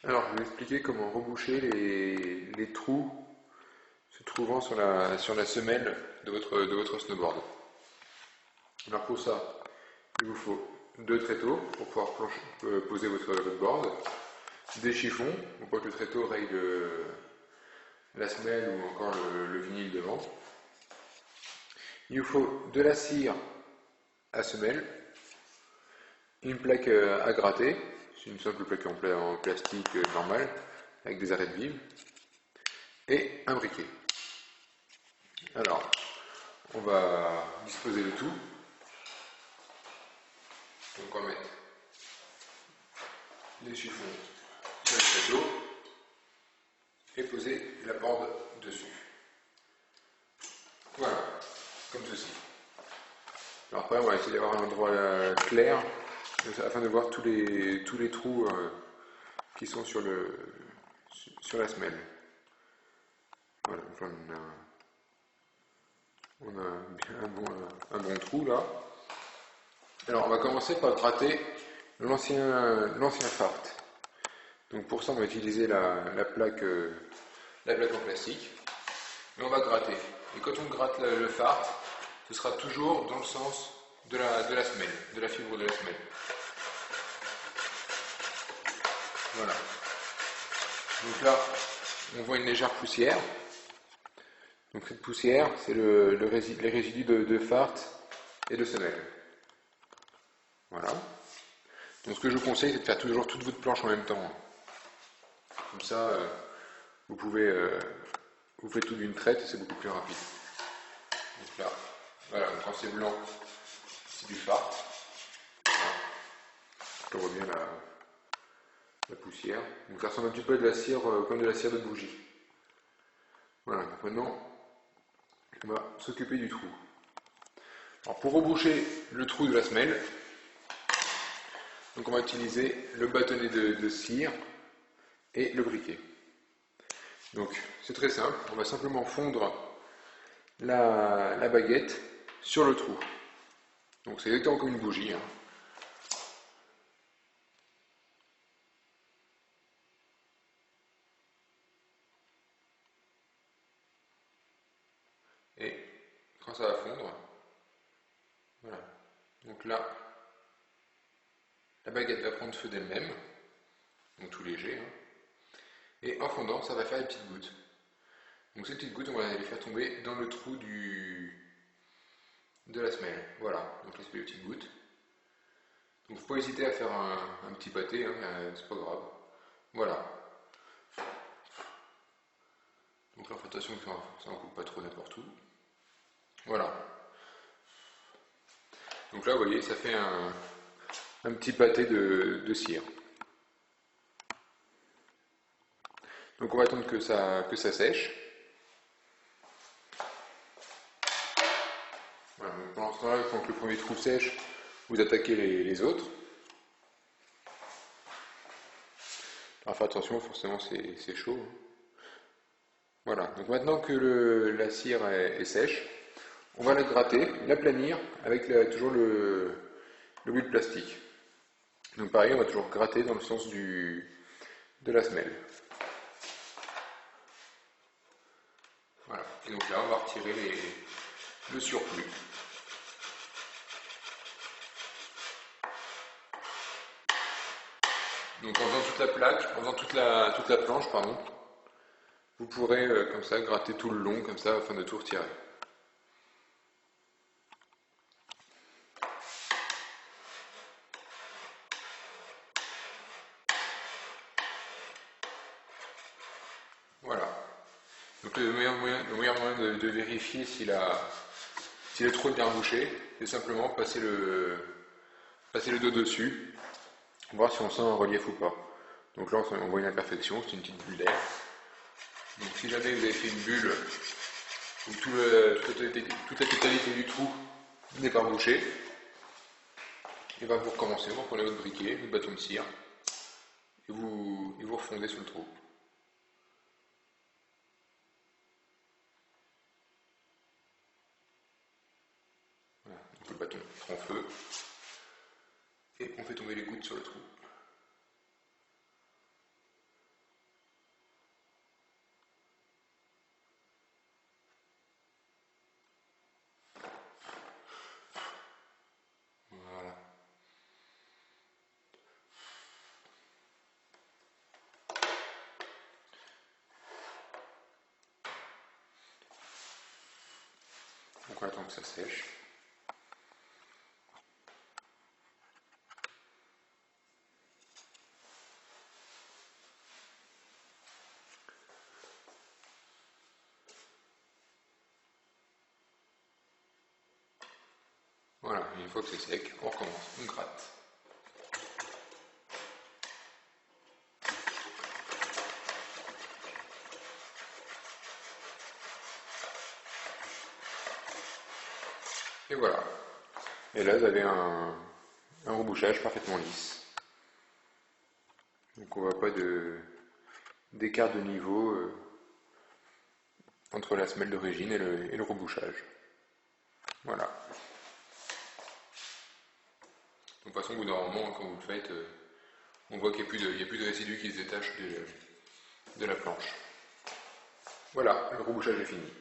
Alors, je vais vous expliquer comment reboucher les trous se trouvant sur la semelle de votre snowboard. Alors pour ça, il vous faut deux tréteaux pour pouvoir poser votre board, des chiffons pour pas que le tréteau raye la semelle ou encore le vinyle devant. Il vous faut de la cire à semelle, une plaque à gratter, c'est une simple plaque en plastique normale avec des arêtes vives, et un briquet. Alors, on va disposer le tout. Donc on va mettre les chiffons sur le plateau et poser la board dessus. Voilà, comme ceci. Alors après, on va essayer d'avoir un endroit clair afin de voir tous les trous qui sont sur la semelle. Voilà, donc là, on a bien un bon trou là. Alors on va commencer par gratter l'ancien fart. Donc pour ça on va utiliser la plaque en plastique. Et on va gratter. Et quand on gratte le fart, ce sera toujours dans le sens de la semelle, de la fibre de la semelle. Voilà. Donc là, on voit une légère poussière. Donc cette poussière, c'est les résidus de fart et de semelle. Voilà. Donc ce que je vous conseille, c'est de faire toujours toute votre planche en même temps. Comme ça, vous faites tout d'une traite et c'est beaucoup plus rapide. Donc là, voilà, donc quand c'est blanc, c'est du fart. Voilà. Je vois bien la poussière. Donc ça ressemble un petit peu à de la cire, comme de la cire de bougie. Voilà, donc maintenant, on va s'occuper du trou. Alors pour reboucher le trou de la semelle, donc on va utiliser le bâtonnet de cire et le briquet. Donc c'est très simple, on va simplement fondre la baguette sur le trou. Donc c'est exactement comme une bougie. Et quand ça va fondre, voilà. Donc là, la baguette va prendre feu d'elle-même, donc tout léger. Et en fondant, ça va faire des petites gouttes. Donc ces petites gouttes, on va les faire tomber dans le trou de la semelle. Voilà, donc là c'est des petites gouttes. Donc il ne faut pas hésiter à faire un petit pâté, c'est pas grave. Voilà. Donc là, faites attention que ça ne coupe pas trop n'importe où. Voilà. Donc là, vous voyez, ça fait un petit pâté de cire. Donc on va attendre que ça sèche. Voilà, donc pendant ce temps-là, quand le premier trou sèche, vous attaquez les autres. Alors faites attention, forcément c'est chaud. Voilà, donc maintenant que la cire est sèche, on va la gratter, l'aplanir avec toujours le bout de plastique. Donc pareil, on va toujours gratter dans le sens de la semelle. Voilà, et donc là on va retirer le surplus. Donc en faisant toute la plaque, en faisant toute la planche, pardon, vous pourrez comme ça gratter tout le long, comme ça, afin de tout retirer. Voilà. Donc le meilleur moyen de vérifier si le trou est bien bouché, c'est simplement passer le dos dessus, voir si on sent un relief ou pas. Donc là on voit une imperfection, c'est une petite bulle d'air. Donc si jamais vous avez fait une bulle où toute la totalité du trou n'est pas bouchée, et bien vous recommencez, vous prenez votre briquet, votre bâton de cire, et vous refondez sur le trou. Voilà. Donc le bâton prend feu, et on fait tomber les gouttes sur le trou. Donc on attend que ça sèche. Voilà, une fois que c'est sec, on recommence, on gratte. Et voilà. Et là, vous avez un rebouchage parfaitement lisse. Donc on voit pas d'écart de niveau entre la semelle d'origine et le rebouchage. Voilà. De toute façon, au bout d'un moment, quand vous le faites, on voit qu'il n'y a plus de résidus qui se détachent de la planche. Voilà, le rebouchage est fini.